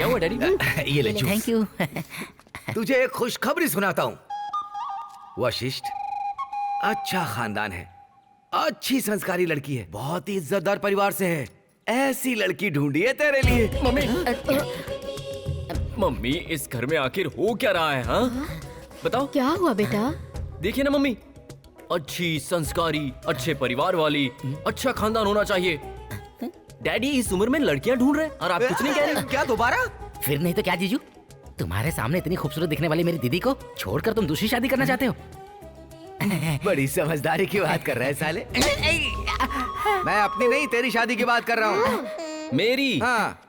क्या हुआ डैडी? ये ले जूस। Thank you. तुझे एक खुशखबरी सुनाता हूँ। वशिष्ठ अच्छा खानदान है, अच्छी संस्कारी लड़की है, बहुत ही इज्जतदार परिवार से है। ऐसी लड़की ढूंढी है तेरे लिए। मम्मी इस घर में आखिर हो क्या रहा है? हाँ बताओ। क्या हुआ बेटा? देखिए ना मम्मी, अच्छी संस्कारी, अच्छे परिवार वाली, अच्छा खानदान होना चाहिए। डैडी इस उम्र में लड़कियां ढूंढ रहे हैं और आप कुछ नहीं कह रहे। क्या दोबारा? फिर नहीं तो क्या जीजू, तुम्हारे सामने इतनी खूबसूरत दिखने वाली मेरी दीदी को छोड़कर तुम दूसरी शादी करना चाहते हो? बड़ी समझदारी की बात कर रहा है साले। मैं अपनी नहीं तेरी शादी की बात कर रहा हूँ। मेरी? हाँ।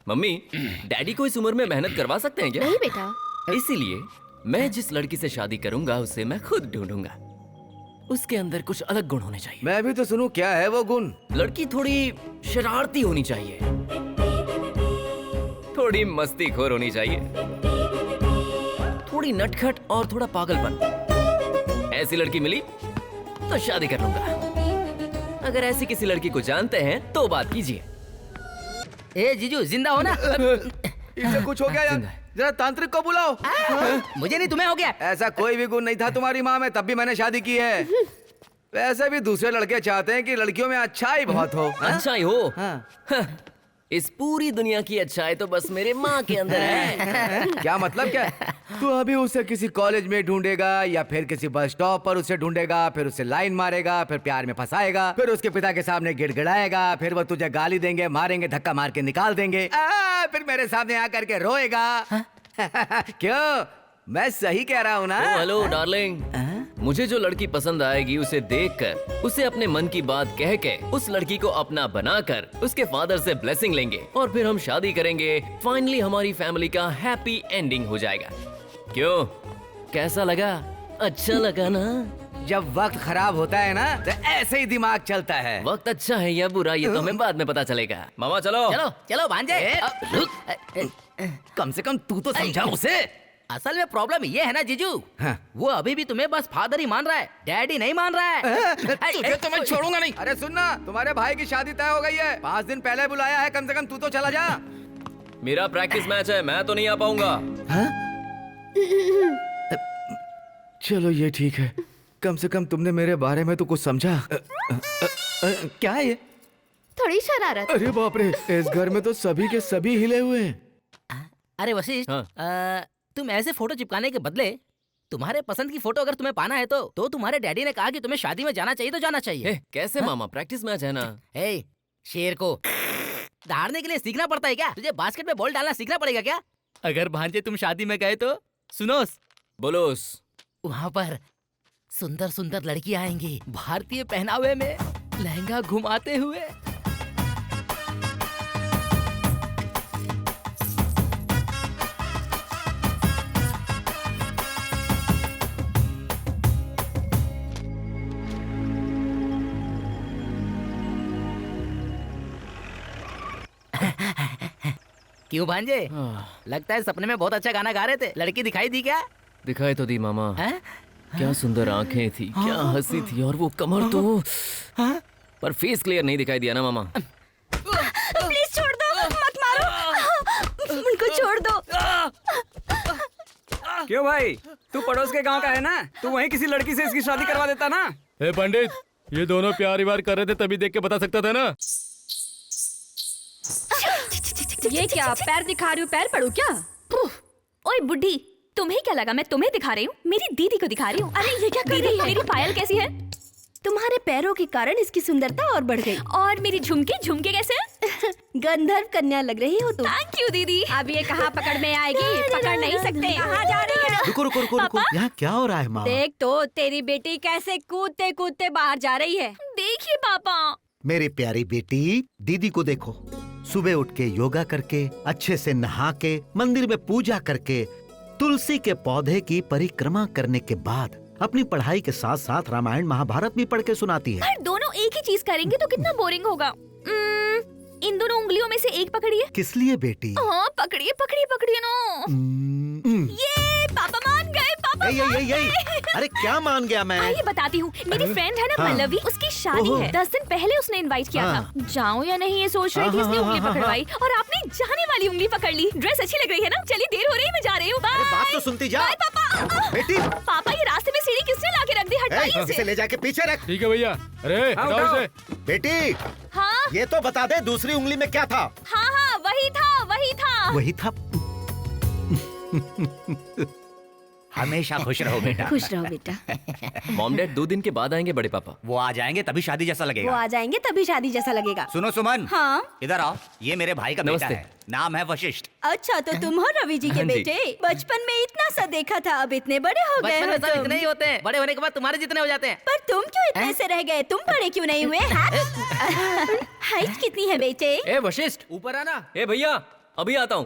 मम्मी डैडी को इस उम्र में मेहनत करवा सकते हैं क्या? नहीं बेटा। इसीलिए मैं जिस लड़की से शादी करूंगा उसे मैं खुद ढूंढूंगा। उसके अंदर कुछ अलग गुण होने चाहिए। मैं भी तो सुनूं, क्या है वो गुण? लड़की थोड़ी शरारती होनी चाहिए, थोड़ी मस्तीखोर होनी चाहिए, थोड़ी नटखट और थोड़ा पागलपन। ऐसी लड़की मिली तो शादी कर लूंगा। अगर ऐसी किसी लड़की को जानते हैं तो बात कीजिए। ए जीजू जिंदा हो ना? इसे कुछ हो गया यार, जरा तांत्रिक को बुलाओ। मुझे नहीं, तुम्हें हो गया। ऐसा कोई भी गुण नहीं था तुम्हारी माँ में, तब भी मैंने शादी की है। वैसे भी दूसरे लड़के चाहते हैं कि लड़कियों में अच्छाई बहुत हो। अच्छाई हो? हाँ। इस पूरी दुनिया की अच्छाई तो बस मेरे माँ के अंदर है। क्या मतलब क्या? तू अभी उसे किसी कॉलेज में ढूंढेगा या फिर किसी बस स्टॉप पर उसे ढूंढेगा, फिर उसे लाइन मारेगा, फिर प्यार में फंसाएगा, फिर उसके पिता के सामने गिड़गिड़ाएगा, फिर वो तुझे गाली देंगे, मारेंगे, धक्का मार के निकाल देंगे, फिर मेरे सामने आकर के रोएगा। क्यों, मैं सही कह रहा हूँ ना? हेलो डार्लिंग, मुझे जो लड़की पसंद आएगी उसे देखकर, उसे अपने मन की बात कह के, उस लड़की को अपना बनाकर उसके फादर से ब्लेसिंग लेंगे और फिर हम शादी करेंगे। फाइनली हमारी फैमिली का हैप्पी एंडिंग हो जाएगा। क्यों, कैसा लगा? अच्छा लगा ना? जब वक्त खराब होता है ना तो ऐसे ही दिमाग चलता है। वक्त अच्छा है या बुरा ये तो हमें बाद में पता चलेगा। मामा चलो चलो चलो भांजे। कम से कम तू तो समझा उसे। असल में प्रॉब्लम ये है ना जीजू, हाँ। वो अभी भी तुम्हें बस फादर ही मान रहा है, डैडी नहीं मान रहा है। तुझे तो मैं छोड़ूंगा नहीं। अरे सुनना, तुम्हारे भाई की शादी तय हो गई है, 5 दिन पहले बुलाया है, कम से कम तू तो चला जा। मेरा प्रैक्टिस मैच है, मैं तो नहीं आ पाऊंगा। चलो ये ठीक है, कम से कम तुमने मेरे बारे में तो कुछ समझा। क्या है ये? थोड़ी शरारत। अरे बाप रे, इस घर में तो सभी के सभी हिले हुए हैं। अरे वशिष्ठ, हाँ। तुम ऐसे फोटो चिपकाने के बदले तुम्हारे पसंद की फोटो अगर तुम्हें पाना है तो तुम्हारे डैडी ने कहा कि तुम्हें शादी में जाना चाहिए तो जाना चाहिए। कैसे मामा, प्रैक्टिस मैच है ना। शेर को दहाड़ने के लिए सीखना पड़ता है क्या? तुझे बास्केट में बॉल डालना सीखना पड़ेगा क्या? अगर भांजे तुम शादी में गए तो सुनोस, बोलोस, वहाँ पर सुंदर सुंदर लड़की आएंगी भारतीय पहनावे में, लहंगा घुमाते हुए। क्यों भांजे, लगता है सपने में बहुत अच्छा गाना गा रहे थे। लड़की दिखाई दी क्या? दिखाई तो दी मामा। हैं? क्या सुंदर आंखें थी, क्या हंसी थी, और वो कमर तो। पर फेस क्लियर नहीं दिखाई दिया ना मामा। प्लीज छोड़ दो, मत मारो, उनको छोड़ दो। क्यों भाई, तू पड़ोस के गांव का है ना, तू वहीं किसी लड़की से इसकी शादी करवा देता ना। ए पंडित, ये दोनों प्यार व्यार कर रहे थे तभी देख के बता सकता था ना। ये क्या पैर दिखा रही हूँ, पैर पड़ू क्या? ओए बुड्ढी, तुम्हें क्या लगा मैं तुम्हें दिखा रही हूँ? मेरी दीदी को दिखा रही हूँ। अरे ये क्या कर रही है? मेरी पायल कैसी है? तुम्हारे पैरों के कारण इसकी सुंदरता और बढ़ गई। और मेरी झुमके कैसे? गंधर्व कन्या लग रही हो तुम। थैंक यू दीदी। अब ये कहाँ पकड़ में आएगी? पकड़ नहीं सकते। कहाँ जा रही है? रुको रुको रुको रुको, यहाँ क्या हो रहा है माँ? देख तो तेरी बेटी कैसे कूदते कूदते बाहर जा रही है। देखिए पापा। मेरी प्यारी बेटी, दीदी को देखो, सुबह उठ के योगा करके, अच्छे से नहा के, मंदिर में पूजा करके, तुलसी के पौधे की परिक्रमा करने के बाद अपनी पढ़ाई के साथ साथ रामायण महाभारत भी पढ़ के सुनाती है। पर दोनों एक ही चीज करेंगे तो कितना बोरिंग होगा। इन दोनों उंगलियों में से एक पकड़िए। किस लिए बेटी? हाँ पकड़िए पकड़िए पकड़िए ना। ये पापा मान गए, पापा मान अरे क्या मान गया मैं? आइए बताती हूँ। मेरी फ्रेंड है ना हाँ। पल्लवी, उसकी शादी ओहो। है। 10 दिन पहले उसने इनवाइट किया हाँ। था। जाऊँ या नहीं ये सोच रही थी, इसने उंगली पकड़वाई और आपने जाने वाली उंगली पकड़ ली। ड्रेस अच्छी लग रही है ना? चलिए देर हो रही है, मैं जा रही हूँ। अरे बात तो बाय सुनती जा। बाय पापा। बेटी पापा ये रास्ते में सीढ़ी किसने ला के रख दी? हटाइए इसे इसे। ले जाके पीछे रख। ठीक है भैया। अरे हटाओ उठाओ। इसे। बेटी हाँ ये तो बता दे दूसरी उंगली में क्या था? हाँ हाँ वही था वही था। वही था। हमेशा खुश रहो बेटा। खुश रहो बेटा। मॉम डैड 2 दिन के बाद आएंगे बड़े पापा। वो आ जाएंगे तभी शादी जैसा वो लगेगा। आ जाएंगे तभी शादी जैसा लगेगा। सुनो सुमन, हाँ इधर आओ। ये मेरे भाई का बेटा नमस्ते। है, नाम है वशिष्ठ। अच्छा तो तुम हो रवि जी के हाँ जी। बेटे। बचपन में इतना सा देखा था, अब इतने बड़े हो गए बचपन हो में सब तुम। इतने ही होते हैं, बड़े होने के बाद तुम्हारे जितने हो जाते हैं। पर तुम क्यों इतने से रह गए? तुम बड़े क्यों नहीं हुए? हाइट कितनी है बेटे? ए वशिष्ठ, ऊपर आना। ए भैया अभी आता हूँ।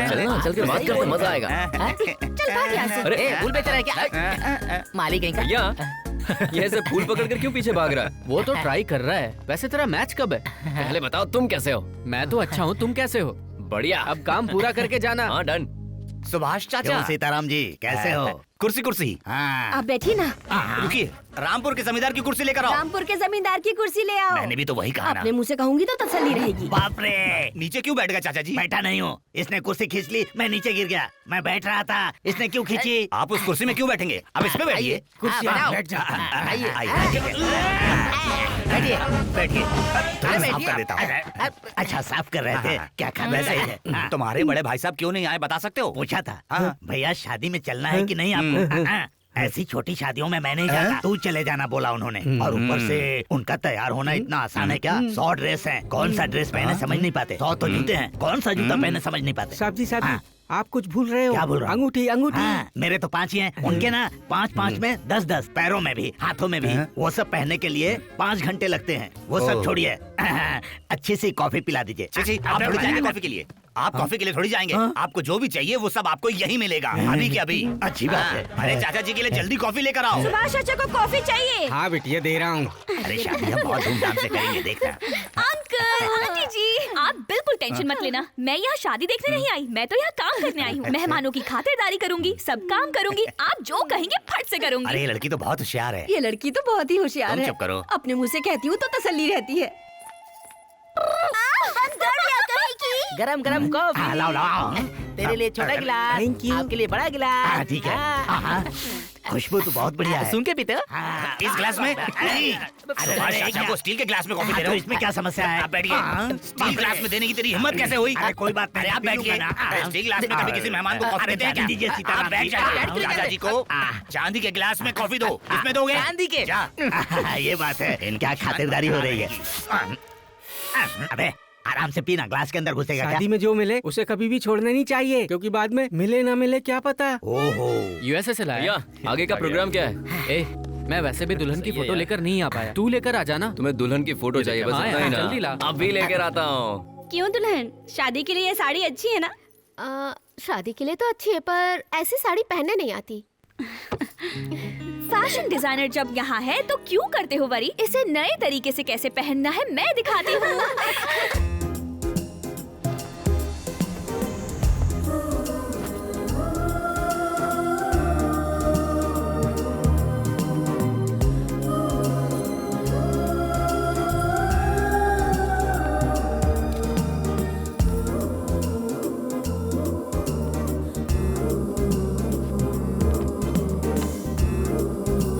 चलना, चल के बात करते मजा आएगा। चल भाग यहाँ से। अरे फूल बेच रहा है क्या? मालिक कहीं का। भैया ये ऐसे फूल पकड़ कर क्यों पीछे भाग रहा है? वो तो ट्राई कर रहा है। वैसे तेरा मैच कब है? पहले बताओ तुम कैसे हो? मैं तो अच्छा हूँ, तुम कैसे हो? बढ़िया। अब काम पूरा करके जाना। हाँ डन। सुभाष चाचा। सीताराम जी कैसे हो? कुर्सी कुर्सी। हाँ आप बैठिए ना। रुकिए, रामपुर के जमींदार की कुर्सी लेकर आओ। रामपुर के जमींदार की कुर्सी ले आओ। मैंने भी तो वही कहा ना। अपने मुंह से कहूंगी तो तसल्ली रहेगी। बाप रे, नीचे क्यों बैठ गया चाचा जी? बैठा नहीं हूँ। इसने कुर्सी खींच ली, मैं नीचे गिर गया। मैं बैठ रहा था, इसने क्यों खींची? आप उस कुर्सी में क्यों बैठेंगे? अब इस पे बैठिए। कुर्सी हाँ, बैठ जा। आइए। बैठिए बैठिए। तुरंत साफ बैठिए। कर देता हूँ। अच्छा साफ कर रहे थे, क्या खा वैसे रहे ही थे? है। तुम्हारे बड़े भाई साहब क्यों नहीं आए बता सकते हो? पूछा था हाँ। भैया शादी में चलना है कि नहीं आपको? हाँ, ऐसी छोटी शादियों में मैं नहीं जाता, तू चले जाना बोला उन्होंने। और ऊपर से उनका तैयार होना इतना आसान है क्या? 100 ड्रेस हैं, कौन सा ड्रेस पहने समझ नहीं पाते। 100 तो जूते हैं, कौन सा जूता पहने समझ नहीं पाते। साहब जी हाँ। आप कुछ भूल रहे हो। क्या बोल रहा हूँ? अंगूठी अंगूठी। हाँ, मेरे तो 5 ही हैं, उनके ना 5 में 10 पैरों में भी, हाथों में भी। वो सब पहनने के लिए 5 घंटे लगते हैं। वो सब छोड़िए, अच्छी सी कॉफी पिला दीजिए। जी, आप थोड़ी जाएंगे कॉफी के लिए? आप कॉफी के लिए थोड़ी जाएंगे। आपको जो भी चाहिए वो सब आपको यही मिलेगा, अभी के अभी। अच्छी बात है। अरे चाचा जी के लिए जल्दी कॉफी लेकर आओ। सुभाष चाचा को कॉफी चाहिए। हाँ बेटिया दे रहा हूँ। अरे शादी हम बहुत धूमधाम से करेंगे, देखना। अंकल आंटी जी आप बिल्कुल टेंशन मत लेना। मैं यहाँ शादी देखने नहीं आई, मैं तो यहाँ काम करने आई हूँ। मेहमानों की खातिरदारी करूंगी, सब काम करूंगी। आप जो कहेंगे फट से करूंगी। अरे ये लड़की तो बहुत होशियार है। ये लड़की तो बहुत ही होशियार तुम है। चुप करो। अपने मुंह से कहती हूँ तो तसल्ली रहती है। गरम गरम कॉफी। हाँ, लाओ लाओ। तेरे लिए छोटा गिलास, आपके लिए बड़ा गिलास। हाँ, ठीक है। हाँ, खुशबू तो बहुत बढ़िया है। सुन के पीते हो? हाँ, इस ग्लास में नहीं। सुभाष चाचा को स्टील के ग्लास में कॉफी दे तो रहे हो। इसमें क्या समस्या है? आप बैठिए। हाँ, स्टील ग्लास में देने की तेरी हिम्मत कैसे हुई? अरे कोई बात नहीं, अरे आप पी लूंगा बैठिए। ना। अरे स्टील ग्लास में कभी किसी मेहमान को कॉफी अरे देते हैं बैठ दीजिए क्या? सीताराम आप बैठ जी। जाइए। चाचा जी को चांदी के ग्लास में कॉफी दो। इसमें दोगे? चांदी के? जा। ये बात है, इनका खातिरदारी हो रही है। अबे आराम से पीना, ग्लास के अंदर घुसेगा क्या? शादी में जो मिले उसे कभी भी छोड़ना नहीं चाहिए, क्योंकि बाद में मिले ना मिले क्या पता। ओहो, यूएसए से लाया। भैया आगे का प्रोग्राम क्या है? ए, मैं वैसे भी दुल्हन की फोटो लेकर नहीं आ पाया। तू लेकर आ जाना। तुम्हें दुल्हन की फोटो चाहिए बस हाँ इतना ही यार, जल्दी ला। ना? अभी लेकर आता हूँ। क्यों दुल्हन, शादी के लिए ये साड़ी अच्छी है ना? शादी के लिए तो अच्छी है, पर ऐसी साड़ी पहनने नहीं आती। फैशन डिजाइनर जब यहाँ है तो क्यों करते हो वरी? इसे नए तरीके से कैसे पहनना है मैं दिखाती हूँ।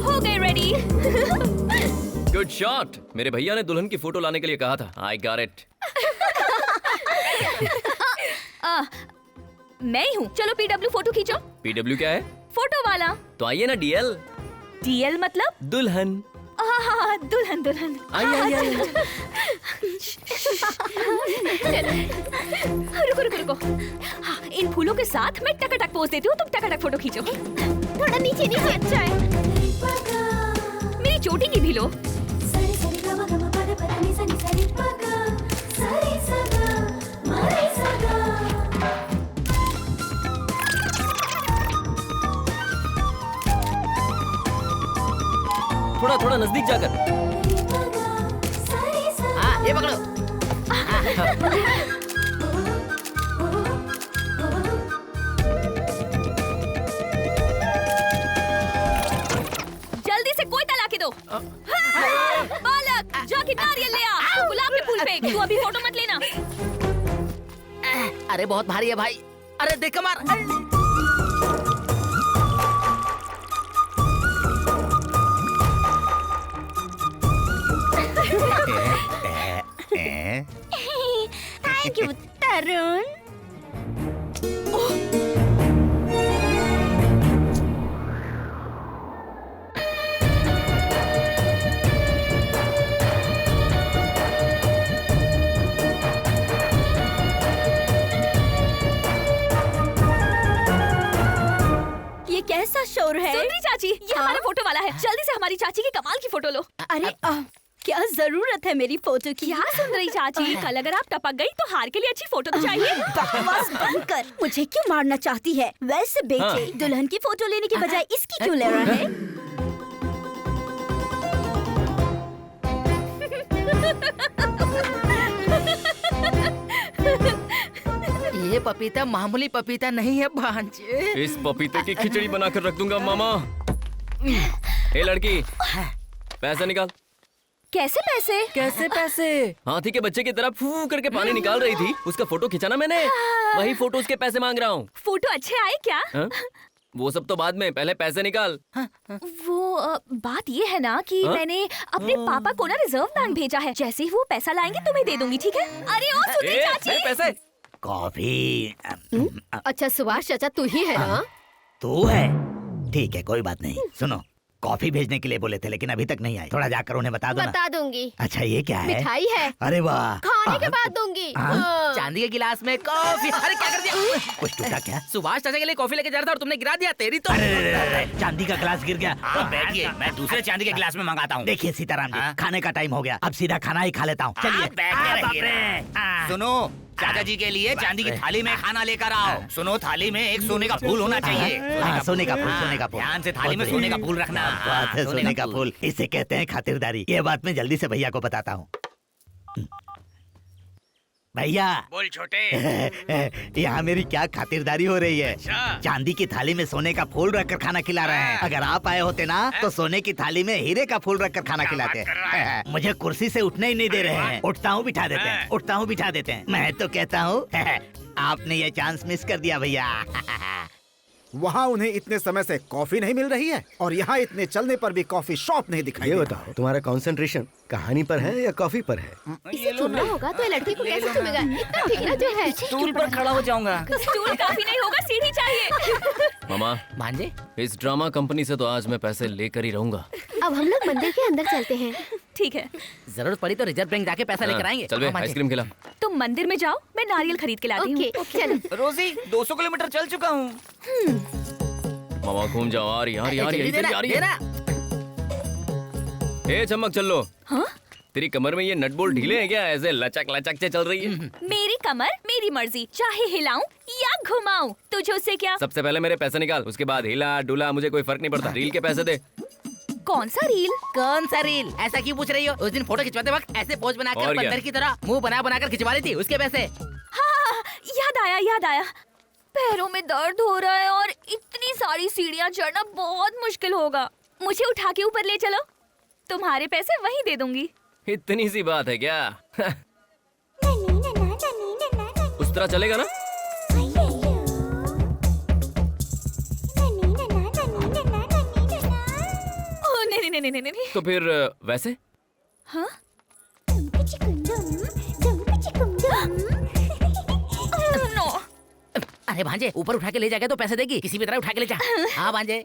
हो गए रेडी। Good shot. मेरे भैया ने दुल्हन की फोटो लाने के लिए कहा था। I got it. मैं ही हूँ, चलो पीडब्ल्यू फोटो खींचो। पीडब्ल्यू क्या है? फोटो वाला। तो आइए ना डीएल। डीएल मतलब? दुल्हन। हाँ, दुल्हन दुल्हन। आइए। रुको रुको रुको। हाँ, इन फूलों के साथ मैं टकाटक पोज देती हूँ, तुम टकाटक फोटो खींचो। थोड़ा नीचे नीचे। अच्छा है। मेरी चोटी की भी लो। थोड़ा थोड़ा नजदीक जाकर। हाँ, ये पकड़ो। अरे बहुत भारी है भाई। अरे देख कमर। थैंक यू तरुण। ये कैसा शोर है? सुंदरी चाची, ये हमारा फोटो वाला है। जल्दी से हमारी चाची की कमाल की फोटो लो। अरे क्या जरूरत है मेरी फोटो की? क्या सुंदरी चाची, कल अगर आप टपक गई तो हार के लिए अच्छी फोटो तो चाहिए। बकवास बंद कर। मुझे क्यों मारना चाहती है? वैसे बेटे, दुल्हन की फोटो लेने की बजाय इसकी क्यों ले रहा है? ये पपीता मामूली पपीता नहीं है भांजे। इस पपीते की खिचड़ी बनाकर रख दूंगा मामा। ए लड़की, पैसा निकाल। कैसे पैसे? कैसे पैसे? हाथी के बच्चे की तरह फू करके पानी निकाल रही थी, उसका फोटो खिंचाना मैंने, वही फोटो उसके पैसे मांग रहा हूँ। फोटो अच्छे आए क्या? वो सब तो बाद में, पहले पैसे निकाल। वो बात ये है ना कि मैंने अपने पापा को ना रिजर्व बैंक भेजा है। जैसे ही वो पैसा लाएंगे तुम्हें दे दूंगी, ठीक है? अरे ओ सुंदरी चाची, पैसे। कॉफी। अच्छा सुभाष चाचा तू ही है ना? तू है? ठीक है, कोई बात नहीं। सुनो, कॉफी भेजने के लिए बोले थे लेकिन अभी तक नहीं आई। थोड़ा जाकर उन्हें बता दो ना। बता दूंगी। अच्छा ये क्या है? मिठाई है। अरे वाह। खाने के बाद दूंगी। चांदी के गिलास में कॉफी। अरे क्या कर दिया? कुछ टूटा क्या? सुभाष चाचा के लिए कॉफी लेके जा रहा था और तुमने गिरा दिया। तेरी तो अरे, चांदी का गिलास गिर गया। आप बैठिए, मैं दूसरे चांदी के गिलास में मंगाता हूँ। देखिए सीताराम जी, खाने का टाइम हो गया, अब सीधा खाना ही खा लेता हूँ। चलिए। सुनो, चाचा जी के लिए चांदी की थाली में खाना लेकर आओ। सुनो, थाली में एक सोने का फूल होना चाहिए। सोने का फूल, सोने का फूल। ध्यान से थाली में सोने का फूल रखना। बात है, सोने का फूल। इसे कहते हैं खातिरदारी। ये बात मैं जल्दी से भैया को बताता हूँ। भैया बोल छोटे। यहाँ मेरी क्या खातिरदारी हो रही है? चांदी की थाली में सोने का फूल रखकर खाना खिला रहे हैं। अगर आप आए होते ना तो सोने की थाली में हीरे का फूल रखकर खाना खिलाते। मुझे कुर्सी से उठने ही नहीं दे रहे हैं। उठता हूँ बिठा देते हैं, उठता हूँ बिठा देते हैं। मैं तो कहता हूँ आपने ये चांस मिस कर दिया भैया। वहाँ उन्हें इतने समय से कॉफी नहीं मिल रही है और यहाँ इतने चलने पर भी कॉफी शॉप नहीं दिखाई। ये बताओ, तुम्हारा कंसंट्रेशन कहानी पर है या कॉफी पर है? इसे चुनना होगा तो लड़की को कैसे चुनेगा? इतना ठिकना जो है। स्टूल पर खड़ा हो जाऊंगा। स्टूल काफी नहीं होगा, सीढ़ी चाहिए। मामा, भांजे इस ड्रामा कंपनी से तो आज मैं पैसे लेकर ही रहूंगा। अब हम लोग मंदिर के अंदर चलते हैं। ठीक है, जरूरत पड़ी तो रिजर्व बैंक जाके पैसा लेकर आएंगे। चल बे, आइसक्रीम खिला। तुम मंदिर में जाओ, मैं नारियल खरीद के लाती हूँ। चलो। रोजी 200 किलोमीटर चल चुका हूँ। मामा घूम जाओ। आ रही, आ रही, आ रही, जल्दी आ रही, आ रही। ए चमक, चल लो। हाँ? तेरी कमर में ये नट बोल्ट ढीले हैं क्या? ऐसे लचक लचक से चल रही है। मेरी कमर मेरी मर्जी, चाहे हिलाऊं या घुमाऊं, तुझे उससे क्या? सबसे पहले मेरे पैसे निकाल, उसके बाद हिला डुला, मुझे कोई फर्क नहीं पड़ता। रील के पैसे दे। कौन सा रील? कौन सा रील? ऐसा क्यों पूछ रही हो? उस दिन फोटो खिंचवाते वक्त ऐसे पोज बनाकर और क्या? बंदर की तरह मुंह बना बनाकर खिंचवा रही थी, उसके पैसे। हाँ, याद आया, याद आया। पैरों में दर्द हो रहा है और इतनी सारी सीढ़ियाँ चढ़ना बहुत मुश्किल होगा। मुझे उठा के ऊपर ले चलो, तुम्हारे पैसे वहीं दे दूंगी। इतनी सी बात है क्या? उस तरह चलेगा ना? ओह नहीं नहीं नहीं नहीं नहीं। तो फिर वैसे? हाँ? नो। अरे भांजे, ऊपर उठा के ले जाएगा तो पैसे देगी, किसी भी तरह उठा के ले जा। हाँ भांजे,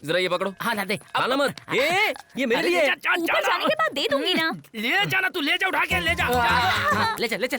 जरा ये पकड़ो। हाँ ला दे। खाना मत। ये मेरे लिए। ऊपर जाने के बाद दे दूंगी ना। ले जाना, तू ले जा, उठा के ले जा। ले चल, ले चल।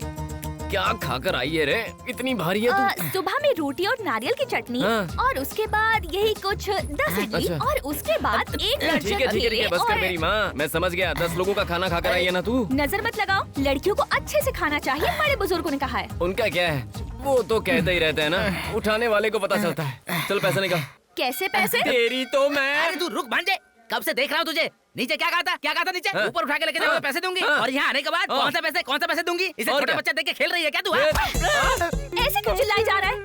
क्या खाकर आई है रे? इतनी भारी है तू। सुबह में रोटी और नारियल की चटनी, और उसके बाद यही कुछ 10 इडली, और उसके बाद एक ठीक है, ठीक है, ठीक है, बस कर मेरी माँ। मैं समझ गया, 10 लोगों का खाना खाकर आई है ना तू। नजर मत लगाओ, लड़कियों को अच्छे से खाना चाहिए, बड़े बुजुर्गों ने कहा है। उनका क्या है, वो तो कहते ही रहते हैं ना, उठाने वाले को पता चलता है। चल पैसे निकाल। कैसे पैसे? तेरी तो मैं। अरे तू रुक भांजे, कब से देख रहा हूँ तुझे। नीचे क्या कहा था? क्या कहा था नीचे? ऊपर उठा के लेके जाओ, पैसे दूंगी। और यहाँ आने के बाद कौन सा पैसे दूंगी? इसे छोटा बच्चा देख के खेल रही है क्या तू? ऐसे क्यों चिल्लाई जा रहा है?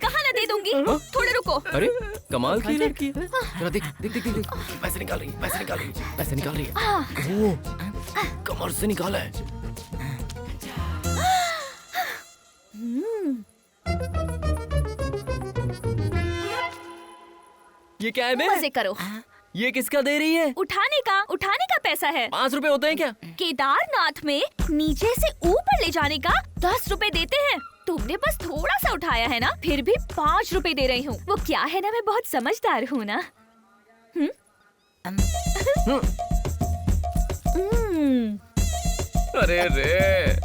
कहाँ ना दे दूंगी, थोड़े रुको। अरे कमाल की लड़की है। जरा देख देख देख देख, पैसे निकाल रही है, पैसे निकाल रही है, पैसे निकाल रही है। ओ, कमर से निकाला है। ये क्या है बे? मजे करो। ये किसका दे रही है? उठाने का पैसा है। 5 रुपए होते हैं क्या? केदारनाथ में नीचे से ऊपर ले जाने का 10 रुपए देते हैं। तुमने बस थोड़ा सा उठाया है ना, फिर भी 5 रुपए दे रही हूँ। वो क्या है ना, मैं बहुत समझदार हूँ ना। अरे रे,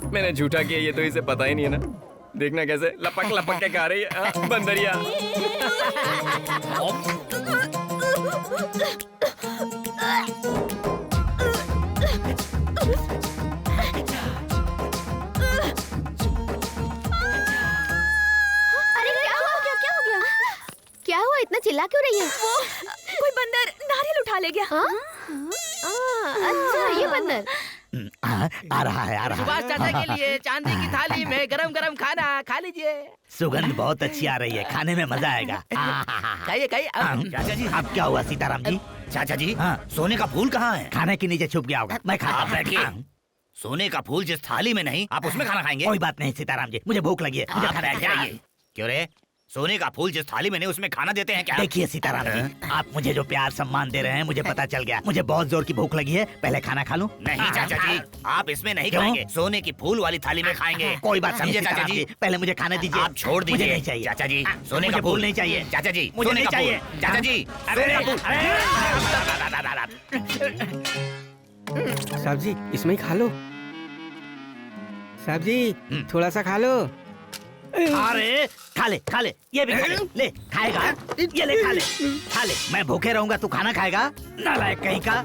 मैंने झूठा किया, ये तो इसे पता ही नहीं है ना। देखना कैसे लपक लपक के खा रही है बंदरिया। क्या हुआ? इतना चिल्ला क्यों रही है? वो कोई बंदर नारियल उठा ले गया। अच्छा, ये बंदर आ रहा है। सुभाष चाचा के लिए चांदी की थाली में गरम गरम खाना, खा लीजिए। सुगंध बहुत अच्छी आ रही है, खाने में मजा आएगा। खाइए खाइए। चाचा जी, अब क्या हुआ सीताराम जी? चाचा जी, सोने का फूल कहाँ है? खाने के नीचे छुप गया होगा, मैं खाता हूँ। सोने का फूल जिस थाली में नहीं, आप उसमें खाना खाएंगे? कोई बात नहीं सीताराम जी, मुझे भूख लगी है, मुझे खाना चाहिए। क्यों रे? सोने का फूल जिस थाली में नहीं, उसमें खाना देते हैं क्या? देखिए सीताराम जी, आप मुझे जो प्यार सम्मान दे रहे हैं, मुझे पता चल गया। मुझे बहुत जोर की भूख लगी है, पहले खाना खा लूं। नहीं चाचा जी, आप इसमें नहीं खाएंगे, सोने की फूल वाली थाली में खाएंगे। कोई बात समझे चाचा जी, पहले मुझे खाने दीजिए। आप छोड़ दीजिए। नहीं चाहिए चाचा जी, सोने का फूल नहीं चाहिए। चाचा जी, मुझे नहीं चाहिए। चाचा जी, साहब जी, इसमें ही खा लो। साहब जी, थोड़ा सा खा लो। अरे खा ले, ये भी खा ले खाएगा, ये ले खा ले। मैं भूखे रहूंगा, तू खाना खाएगा? नालायक कहीं का।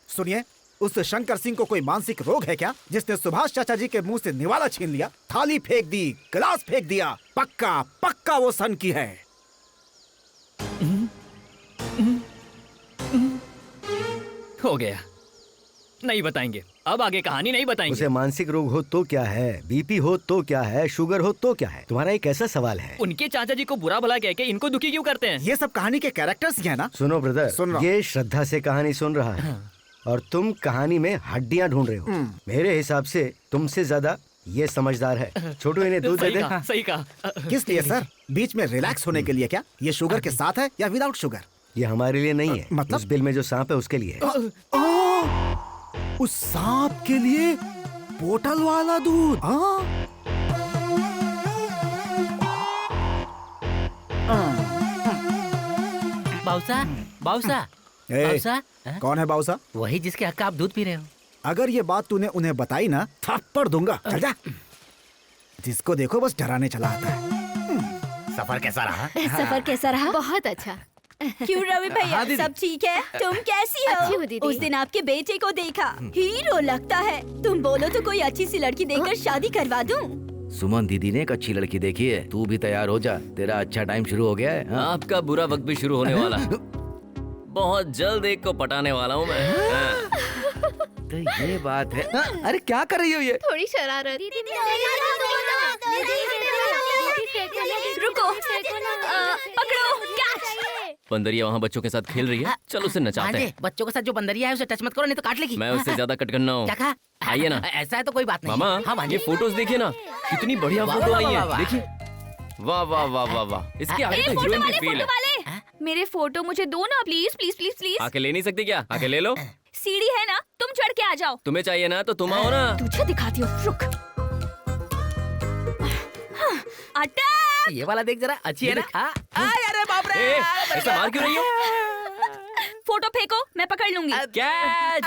सुनिए, उस शंकर सिंह को कोई मानसिक रोग है क्या, जिसने सुभाष चाचा जी के मुंह से निवाला छीन लिया, थाली फेंक दी, गिलास फेंक दिया? पक्का वो सन की है। हो गया, नहीं बताएंगे अब, आगे कहानी नहीं बताएंगे। उसे मानसिक रोग हो तो क्या है, बीपी हो तो क्या है, शुगर हो तो क्या है? तुम्हारा एक ऐसा सवाल है। उनके चाचा जी को बुरा भला कह के इनको दुखी क्यों करते हैं? ये सब कहानी के कैरेक्टर्स ही है ना। सुनो ब्रदर, सुन रहा हूं। ये श्रद्धा से कहानी सुन रहा है और तुम कहानी में हड्डियां ढूंढ रहे हो। मेरे हिसाब से तुमसे ज्यादा ये समझदार है। छोटू, इन्हें दूध दे दे। सही कहा। किस लिए सर? बीच में रिलैक्स होने के लिए क्या? ये शुगर के साथ है या विदाउट शुगर? ये हमारे लिए नहीं है, मतलब? उस बिल में जो सांप है उसके लिए है। उस सांप के लिए बोतल वाला दूध? बाउसा, कौन है बाउसा? वही जिसके हक का आप दूध पी रहे हो। अगर ये बात तूने उन्हें बताई ना, थप्पड़ दूंगा। चल जा। जिसको देखो बस डराने चला आता है। सफर कैसा रहा? सफर कैसा रहा? बहुत अच्छा। क्यों रवि भैया, सब ठीक है? तुम कैसी हो? अच्छी हूँ दीदी। उस दिन आपके बेटे को देखा, हीरो लगता है। तुम बोलो तो कोई अच्छी सी लड़की देखकर शादी करवा दूं। सुमन दीदी ने एक अच्छी लड़की देखी है, तू भी तैयार हो जा, तेरा अच्छा टाइम शुरू हो गया है। आपका बुरा वक्त भी शुरू होने वाला है। बहुत जल्द एक को पटाने वाला हूँ मैं। तो ये बात है। अरे क्या कर रही हो ये? थोड़ी शरारत। रुको, पकड़ो, कैच। बंदरिया वहाँ बच्चों के साथ खेल रही है, चलो उसे नचाते हैं। बच्चों के साथ जो बंदरिया है उसे टच मत करो, नहीं तो काट लेगी। मैं उससे ज्यादा कटकन्ना हूँ। क्या कहा? आइए ना। ऐसा है तो कोई बात नहीं। मामा, हाँ, ये फोटोज देखिए ना, कितनी बढ़िया वाह, फोटो वाह, आई वाह, है। वाह। देखिए, वाह वाह वाह वाह वाह। इसके आगे तो हीरोइन की फील है। मेरे फोटो मुझे दो ना, प्लीज प्लीज प्लीज प्लीज। आके ले नहीं सकती क्या? आके ले लो। सीढ़ी है ना, तुम चढ़ के आ जाओ। तुम्हें चाहिए ना तो तुम आओ ना। तुझे दिखाती हूँ, रुक। अटक। ये वाला देख जरा, अच्छी है ना? अरे बाप रे, ऐसा मार क्यों रही हो? फोटो फेंको, मैं पकड़ लूंगी। कैच।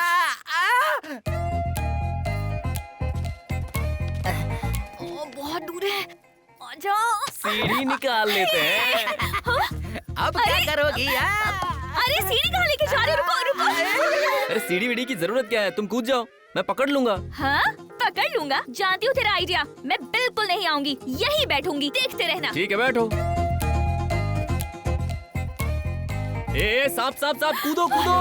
बहुत दूर है, आ जाओ। सीढ़ी निकाल लेते हैं। अब क्या करोगी? अरे सीढ़ी कहाँ लेके जा रहे हो? रुको रुको। अरे सीढ़ी वीढ़ी की जरूरत क्या है, तुम कूद जाओ, मैं पकड़ लूंगा। हाँ, पकड़ लूंगा। जानती हूँ तेरा आइडिया। मैं बिल्कुल नहीं आऊंगी, यही बैठूंगी, देखते रहना। ठीक है, बैठो। ए सांप सांप सांप, कूदो कूदो।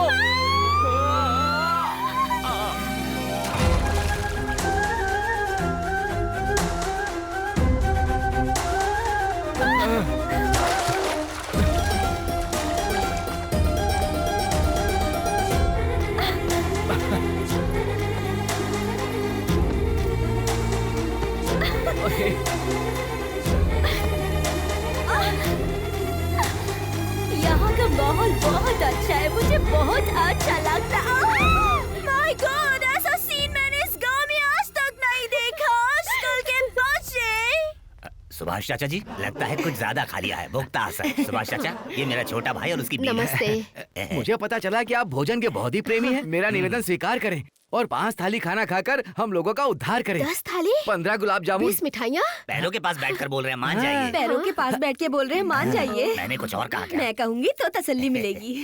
अच्छा लगता है। माय गॉड, ऐसा सीन मैंने इस गांव में आज तक नहीं देखा। आजकल के बच्चे। सुभाष चाचा जी, लगता है कुछ ज्यादा खा लिया है, भुगता असर। सुभाष चाचा, ये मेरा छोटा भाई और उसकी बीवी है। मुझे पता चला कि आप भोजन के बहुत ही प्रेमी हैं। मेरा निवेदन स्वीकार करें और 5 थाली खाना खाकर हम लोगों का उद्धार करें। 10 थाली, 15 गुलाब जामुन, 20 मिठाइयाँ। पैरों के पास बैठकर बोल रहे हैं, मान जाइए। पैरों के पास बैठ के बोल रहे हैं, मान जाइए। मैंने कुछ और कहा क्या? मैं कहूँगी तो तसल्ली मिलेगी।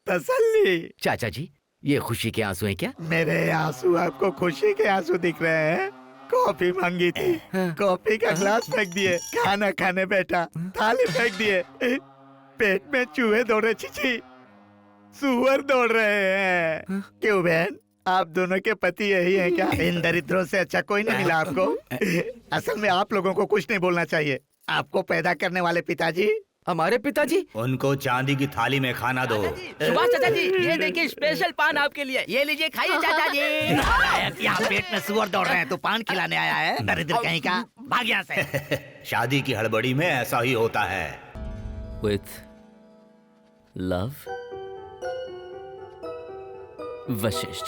तसल्ली? चाचा जी, ये खुशी के आंसू हैं क्या? मेरे आंसू आपको खुशी के आंसू दिख रहे हैं? कॉफी मांगी थी, कॉफी का ग्लास फेंक दिए। खाना खाने बैठा, थाली फेंक दिए। पेट में चूहे दौड़ रहे, छिछी सुअर दौड़ रहे हैं। क्यों बहन, आप दोनों के पति यही हैं क्या? इन दरिद्रों से अच्छा कोई नहीं मिला आपको? असल में आप लोगों को कुछ नहीं बोलना चाहिए। आपको पैदा करने वाले पिताजी, हमारे पिताजी, उनको चांदी की थाली में खाना दो। सुभाष चाचा जी, ये देखिए स्पेशल पान आपके लिए। ये लीजिए, खाइए चाचा जी। यहाँ पेट में सुअर दौड़ रहे हैं तो पान खिलाने आया है, दरिद्र कहीं का। भाग यहाँ से। शादी की हड़बड़ी में ऐसा ही होता है। With love, Vashishtha.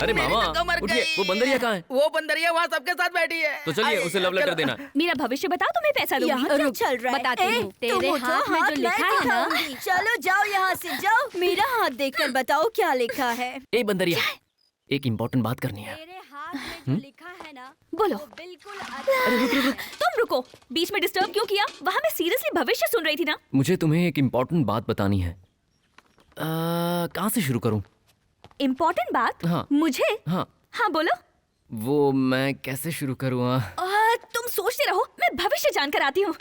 अरे मामा उठिए, वो बंदरिया कहाँ है? वो बंदरिया वहाँ सबके साथ बैठी है। तो चलिए उसे लव लेटर देना। मेरा भविष्य बताओ, तुम्हें पैसा दूंगी। यहाँ क्या चल रहा है? बताती हूँ। तेरे हाथ में जो लिखा है ना, चलो जाओ यहाँ से, जाओ। मेरा हाथ देखकर बताओ क्या लिखा है। ए बंदरिया, एक इम्पोर्टेंट बात करनी है। मेरे हाथ में जो लिखा है ना, बोलो। बिल्कुल। अरे रुक रुक रुक, तुम रुको, बीच में डिस्टर्ब क्यों किया? वहाँ मैं सीरियसली भविष्य सुन रही थी ना। मुझे तुम्हें एक इम्पोर्टेंट बात बतानी है। कहाँ से शुरू करूँ? इम्पोर्टेंट बात? हाँ। मुझे? हाँ हाँ बोलो। वो मैं कैसे शुरू करूँ? तुम सोचते रहो, मैं भविष्य जानकर आती हूँ।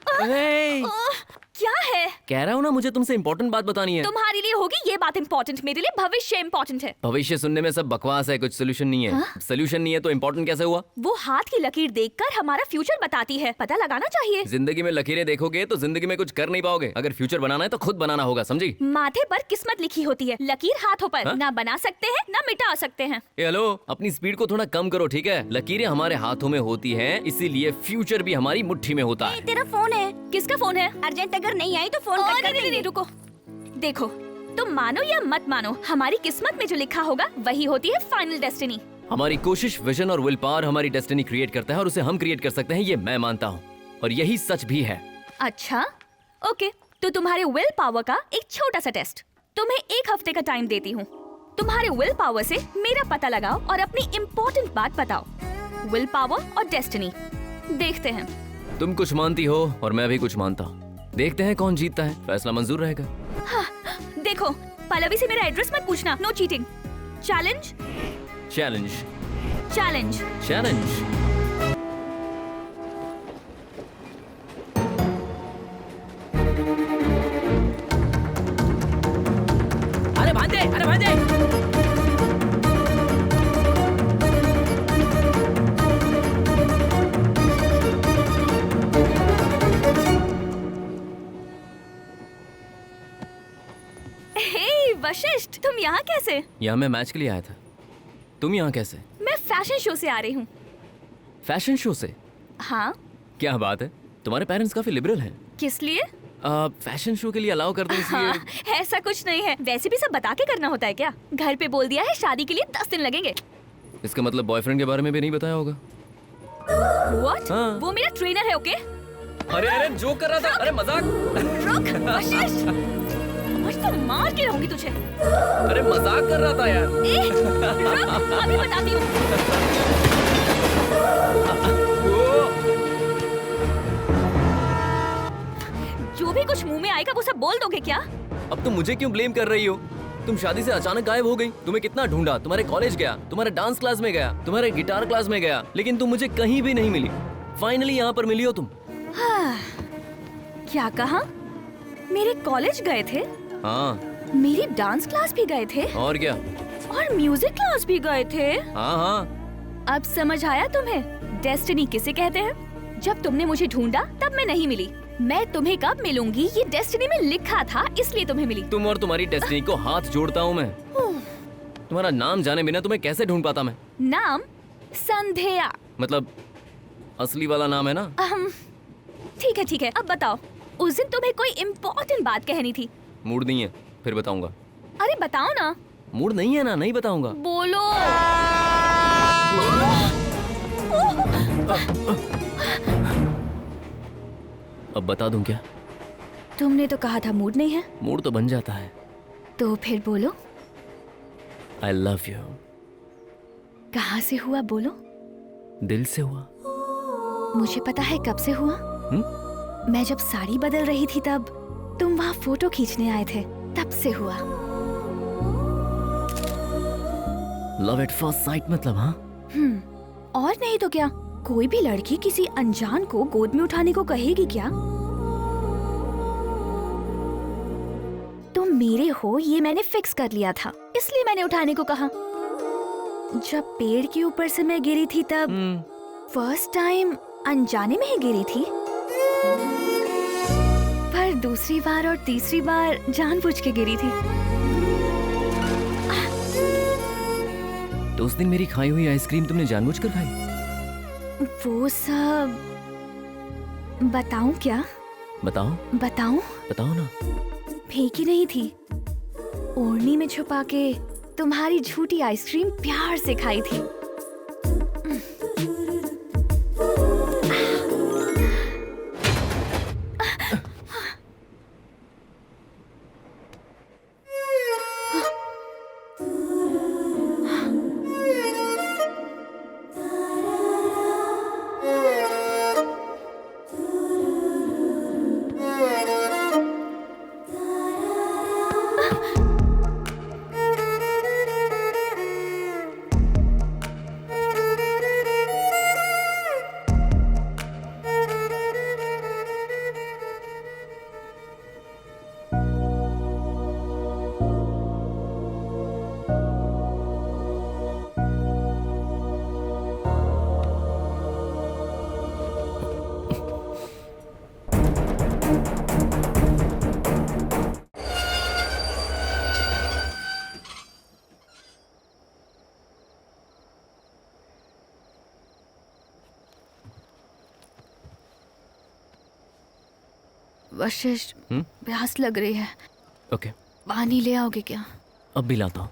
क्या है? कह रहा हूँ ना, मुझे तुमसे इम्पोर्टेंट बात बतानी है। तुम्हारे लिए होगी ये बात इम्पोर्टेंट, मेरे लिए भविष्य इम्पोर्टेंट है। भविष्य सुनने में सब बकवास है, कुछ सोल्यूशन नहीं है। सोल्यूशन नहीं है तो इम्पोर्टेंट कैसे हुआ? वो हाथ की लकीर देखकर हमारा फ्यूचर बताती है, पता लगाना चाहिए। जिंदगी में लकीरें देखोगे तो जिंदगी में कुछ कर नहीं पाओगे। अगर फ्यूचर बनाना है तो खुद बनाना होगा, समझी? माथे पर किस्मत लिखी होती है, लकीर हाथों पर। ना बना सकते हैं ना मिटा सकते हैं। हेलो, अपनी स्पीड को थोड़ा कम करो, ठीक है? लकीरें हमारे हाथों में होती है, इसीलिए फ्यूचर भी हमारी मुट्ठी में होता है। तेरा फोन है। किसका फोन है? अर्जेंट अगर नहीं आई तो फोन कट कर देंगे। नहीं, रुको। देखो, तुम मानो या मत मानो, हमारी किस्मत में जो लिखा होगा वही होती है फाइनल डेस्टिनी। हमारी कोशिश, विजन और विल पावर हमारी डेस्टिनी क्रिएट करता है और उसे हम क्रिएट कर सकते हैं, ये मैं मानता हूँ। और यही सच भी है। अच्छा, ओके, तो तुम्हारे विल पावर का एक छोटा सा टेस्ट। तुम्हें 1 हफ्ते का टाइम देती हूँ। तुम्हारे विल पावर से मेरा पता लगाओ और अपनी इम्पोर्टेंट बात बताओ। विल पावर और डेस्टिनी, देखते हैं। तुम कुछ मानती हो और मैं भी कुछ मानता हूँ। देखते हैं कौन जीतता है। फैसला मंजूर रहेगा। हाँ, देखो, पल्लवी से मेरा एड्रेस मत पूछना। No cheating. Challenge challenge challenge challenge. अरे भांजे, अरे भांजे। वशिष्ठ, तुम यहाँ कैसे? यहाँ मैं मैच के लिए आया था। तुम यहाँ कैसे? मैं फैशन शो से आ रही हूँ। फैशन शो से? हाँ। क्या बात है, तुम्हारे पेरेंट्स काफी लिबरल हैं। किस लिए? फैशन शो के लिए अलाउ कर दो इसलिए। हाँ, ऐसा कुछ नहीं है। वैसे भी सब बता के करना होता है क्या? घर पे बोल दिया है शादी के लिए 10 दिन लगेंगे। इसका मतलब बॉयफ्रेंड के बारे में भी नहीं बताया होगा? What? हाँ। वो मेरा ट्रेनर है, ओके? अरे अरे जोक कर रहा था। अरे मजाक। रुक वशिष्ठ, आज तो मार के रहूंगी तुझे। अरे मजाक कर रहा था यार। रुक, अभी बताती हूँ। जो भी कुछ मुंह में आएगा वो सब बोल दोगे क्या? अब तुम मुझे क्यों ब्लेम कर रही हो? तुम शादी से अचानक गायब हो गई। तुम्हें कितना ढूंढा, तुम्हारे कॉलेज गया, तुम्हारे डांस क्लास में गया, तुम्हारे गिटार क्लास में गया, लेकिन तुम मुझे कहीं भी नहीं मिली। फाइनली यहाँ पर मिली हो तुम। हाँ, क्या कहा? मेरे कॉलेज गए थे, हाँ। मेरी डांस क्लास भी गए थे, और क्या? और म्यूजिक क्लास भी गए थे। हाँ हाँ। अब समझ आया तुम्हें डेस्टिनी किसे कहते हैं? जब तुमने मुझे ढूंढा तब मैं नहीं मिली। मैं तुम्हें कब मिलूंगी ये डेस्टिनी में लिखा था, इसलिए तुम्हें मिली। तुम और तुम्हारी डेस्टिनी को हाथ जोड़ता हूँ मैं। तुम्हारा नाम जाने बिना तुम्हें कैसे ढूंढ पाता मैं? नाम संध्या। मतलब असली वाला नाम है ना? ठीक है ठीक है, अब बताओ, उस दिन तुम्हें कोई इम्पोर्टेंट बात कहनी थी। मूड नहीं है, फिर बताऊंगा। अरे बताओ ना। मूड नहीं है ना, नहीं बताऊंगा। बोलो। अब बता दूं क्या? तुमने तो कहा था मूड नहीं है। मूड तो बन जाता है। तो फिर बोलो। I love you। कहाँ से हुआ बोलो? दिल से हुआ। मुझे पता है कब से हुआ। मैं जब साड़ी बदल रही थी तब तुम वहाँ फोटो खींचने आए थे, तब से हुआ। लव एट फर्स्ट साइट मतलब? हाँ। और नहीं तो क्या, कोई भी लड़की किसी अनजान को गोद में उठाने को कहेगी क्या? तुम मेरे हो ये मैंने फिक्स कर लिया था, इसलिए मैंने उठाने को कहा। जब पेड़ के ऊपर से मैं गिरी थी तब फर्स्ट टाइम अनजाने में ही गिरी थी, पर दूसरी बार और तीसरी बार जानबूझ के गिरी थी। तो उस दिन मेरी खाई हुई आइसक्रीम तुमने जानबूझकर खाई? वो सब बताऊं क्या? बताओ। बताऊं? बताओ ना। फेंकी नहीं थी, ओढ़नी में छुपा के तुम्हारी झूठी आइसक्रीम प्यार से खाई थी। वशिष्ठ, प्यास लग रही है। ओके। पानी ले आओगे क्या? अब भी लाता हूँ।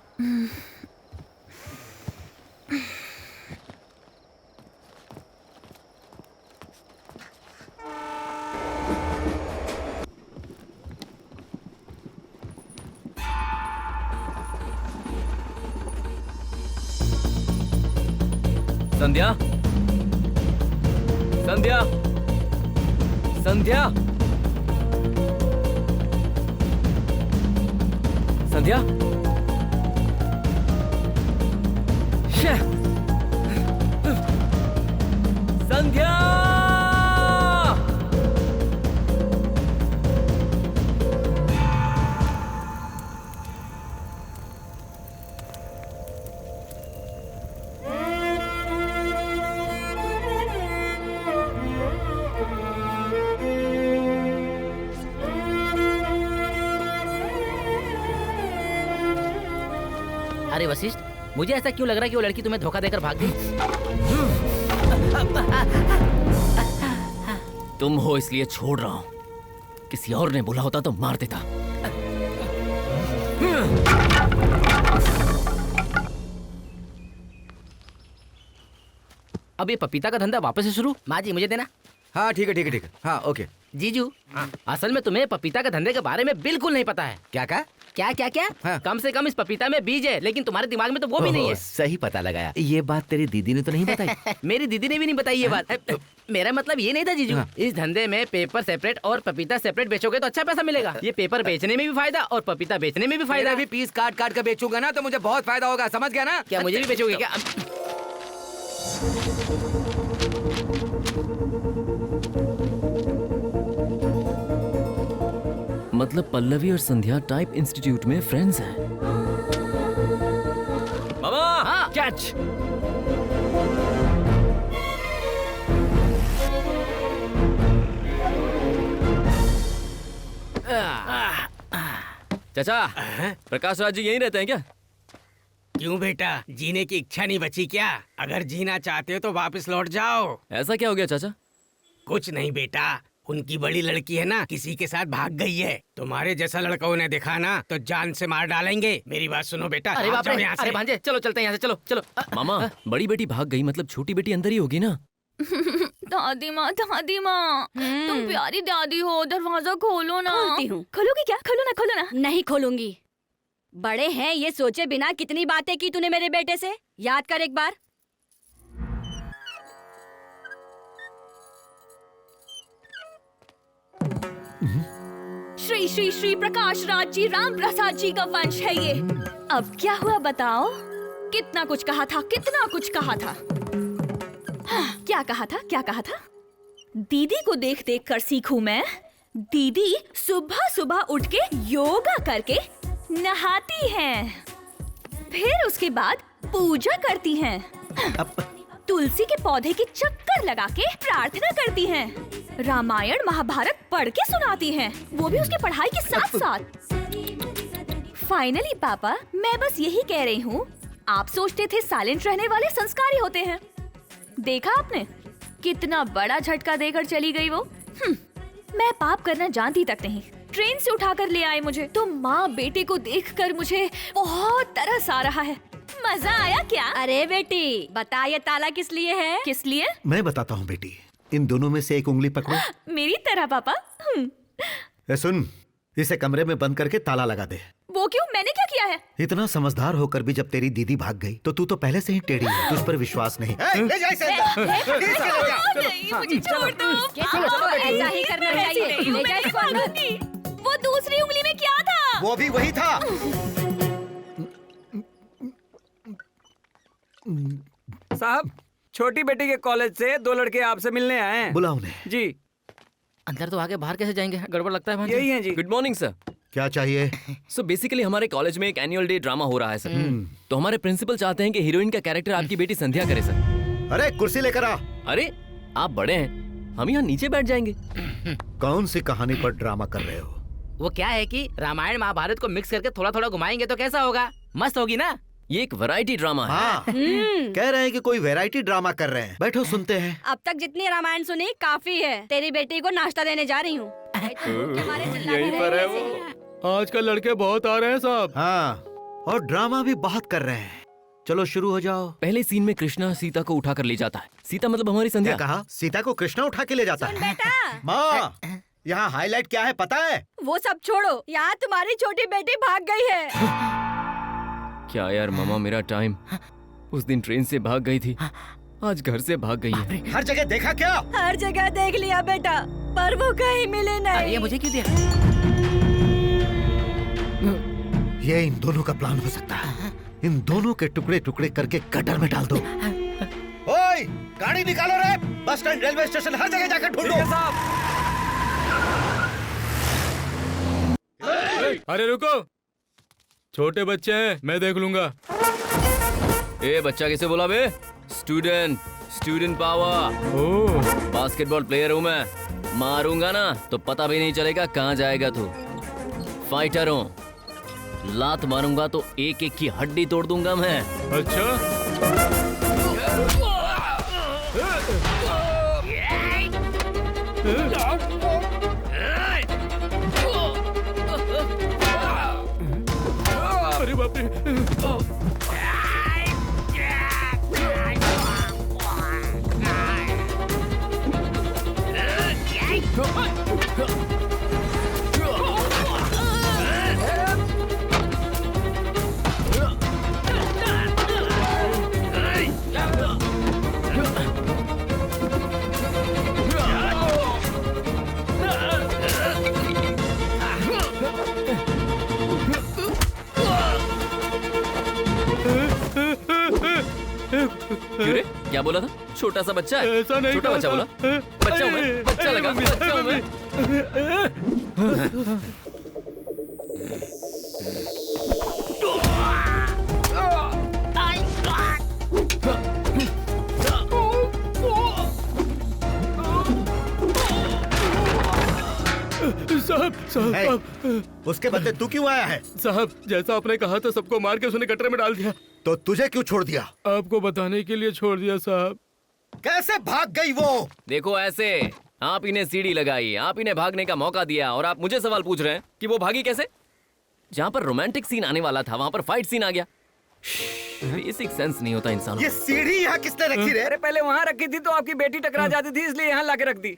संध्या, संध्या, संध्या, संध्या। संध्या। अरे वशिष्ठ, मुझे ऐसा क्यों लग रहा है कि वो लड़की तुम्हें धोखा देकर भाग गई? तुम हो इसलिए छोड़ रहा हूं, किसी और ने बोला होता तो मार देता। अब ये पपीता का धंधा वापस से शुरू? माँ जी मुझे देना। हाँ ठीक है ठीक है ठीक है। हाँ ओके। जीजू, असल में तुम्हें पपीता के धंधे के बारे में बिल्कुल नहीं पता है। क्या कहा? क्या क्या क्या हाँ। कम से कम इस पपीता में बीज है, लेकिन तुम्हारे दिमाग में तो वो भी नहीं है। सही पता लगाया। ये बात तेरी दीदी ने तो नहीं बताई? मेरी दीदी ने भी नहीं बताई ये बात। मेरा मतलब ये नहीं था जीजू। इस धंधे में पेपर सेपरेट और पपीता सेपरेट बेचोगे तो अच्छा पैसा मिलेगा। ये पेपर बेचने में भी फायदा और पपीता बेचने में भी फायदा। भी पीस काट काट कर बेचूंगा ना तो मुझे बहुत फायदा होगा, समझ गया ना? क्या मुझे भी बेचोगे क्या? मतलब पल्लवी और संध्या टाइप इंस्टीट्यूट में फ्रेंड्स हैं। मामा हाँ। कैच। चाचा, प्रकाश राज जी यहीं रहते हैं क्या? क्यों बेटा, जीने की इच्छा नहीं बची क्या? अगर जीना चाहते हो तो वापस लौट जाओ। ऐसा क्या हो गया चाचा? कुछ नहीं बेटा, उनकी बड़ी लड़की है ना, किसी के साथ भाग गई है। तुम्हारे जैसा लड़का उन्हें देखा ना तो जान से मार डालेंगे। मेरी बात सुनो बेटा। अरे बाप रे, अरे भांजे चलो चलते हैं यहाँ से, चलो चलो। मामा बड़ी बेटी भाग गई, मतलब छोटी बेटी अंदर ही होगी ना? दादी माँ तुम प्यारी दादी हो, दरवाजा खोलो ना। खोलती हूँ। खोलोगी क्या? खोलो ना। नहीं खोलूंगी। बड़े हैं ये सोचे बिना कितनी बातें की तूने मेरे बेटे से, याद कर एक बार। श्री श्री श्री प्रकाश राज जी राम प्रसाद जी का वंश है ये। अब क्या हुआ बताओ? कितना कुछ कहा था, कितना कुछ कहा था। हाँ, क्या कहा था? दीदी को देख देख कर सीखूं मैं। दीदी सुबह सुबह उठ के योगा करके नहाती हैं, फिर उसके बाद पूजा करती हैं, तुलसी के पौधे के चक्कर लगा के प्रार्थना करती हैं, रामायण महाभारत पढ़ के सुनाती हैं, वो भी उसकी पढ़ाई के साथ साथ। फाइनली पापा, मैं बस यही कह रही हूँ, आप सोचते थे साइलेंट रहने वाले संस्कारी होते हैं, देखा आपने कितना बड़ा झटका देकर चली गई वो। मैं पाप करना जानती तक नहीं, ट्रेन से उठाकर ले आए मुझे, तो माँ बेटे को देखकर मुझे बहुत तरस आ रहा है। मजा आया क्या? अरे बेटी बता, ये ताला किस लिए है? किस लिए? मैं बताता हूँ बेटी, इन दोनों में से एक उंगली पकड़ो। मेरी तरह पापा। सुन, इसे कमरे में बंद करके ताला लगा दे। वो क्यों? मैंने क्या किया है? इतना समझदार होकर भी जब तेरी दीदी भाग गई तो तू तो पहले से ही टेढ़ी है, तुझ पर विश्वास नहीं। ले जा इसे अंदर। नहीं, मुझे छोड़ दो। चलो, ऐसा ही करना चाहिए। ले जा इसको अंदर। वो दूसरी उंगली में क्या था? वो भी वही था। साहब, छोटी बेटी के कॉलेज से 2 लड़के आपसे मिलने आए हैं। बुलाओ उन्हें। जी। अंदर तो आगे, बाहर कैसे जाएंगे? गड़बड़ लगता है भांजे। यही है जी। Good morning sir. क्या चाहिए? सो बेसिकली हमारे कॉलेज में एक एनुअल डे ड्रामा हो रहा है सर। तो हमारे प्रिंसिपल चाहते हैं कि हीरोइन का कैरेक्टर आपकी बेटी संध्या करे सर। अरे कुर्सी लेकर आ। अरे आप बड़े हैं, हम यहाँ नीचे बैठ जाएंगे। कौन सी कहानी पर ड्रामा कर रहे हो? वो क्या है कि रामायण महाभारत को मिक्स करके थोड़ा थोड़ा घुमाएंगे तो कैसा होगा? मस्त होगी ना? ये एक वैरायटी ड्रामा है। हाँ, कह रहे हैं कि कोई वैरायटी ड्रामा कर रहे हैं। बैठो सुनते हैं। अब तक जितनी रामायण सुनी काफी है। तेरी बेटी को नाश्ता देने जा रही हूँ। यहीं पर है वो। आजकल लड़के बहुत आ रहे हैं साहब। हाँ, और ड्रामा भी बहुत कर रहे हैं। चलो शुरू हो जाओ। पहले सीन में कृष्णा सीता को उठाकर ले जाता है। सीता मतलब हमारी संध्या। क्या कहा? सीता को कृष्णा उठा के ले जाता है? बेटा, माँ, यहाँ हाईलाइट क्या है पता है? वो सब छोड़ो, यहाँ तुम्हारी छोटी बेटी भाग गई है। क्या यार मामा, मेरा टाइम। उस दिन ट्रेन से भाग गई थी, आज घर से भाग गई है। हर जगह देखा क्या? हर जगह देख लिया बेटा, पर वो कहीं मिले नहीं। ये मुझे क्यों दिया? ये इन दोनों का प्लान हो सकता है। इन दोनों के टुकड़े टुकड़े करके गटर में डाल दो। ओए, गाड़ी निकालो रे! बस स्टैंड, रेलवे स्टेशन, हर जगह जाकर ढूंढो। अरे रुको, छोटे बच्चे हैं, मैं देख लूंगा। ए बच्चा किसे बोला बे? Student power. Oh, basketball player हूँ मैं, मारूंगा ना तो पता भी नहीं चलेगा कहाँ जाएगा तू। फाइटर हूँ, लात मारूंगा तो एक एक की हड्डी तोड़ दूंगा मैं। अच्छा। अरे बाप रे। क्यों रे? क्या बोला था? छोटा सा बच्चा है? छोटा बच्चा बोला? बच्चा हूँ मैं, बच्चा लगा, बच्चा हूँ मैं। साहब उसके बदले तू क्यों आया है? साहब जैसा आपने कहा था सबको मार के उसने गटर में डाल दिया। तो तुझे क्यों छोड़ दिया? आपको बताने के लिए छोड़ दिया साहब। कैसे भाग गई वो? देखो ऐसे, आप इन्हें सीढ़ी लगाई, आप इन्हें भागने का मौका दिया और आप मुझे सवाल पूछ रहे हैं कि वो भागी कैसे? जहाँ पर रोमांटिक सीन आने वाला था वहाँ पर फाइट सीन आ गया। बेसिक सेंस नहीं होता इंसान। ये सीढ़ी यहाँ किसने रखी रे? अरे पहले वहाँ रखी थी तो आपकी बेटी टकरा जाती थी, इसलिए यहाँ लाके रख दी।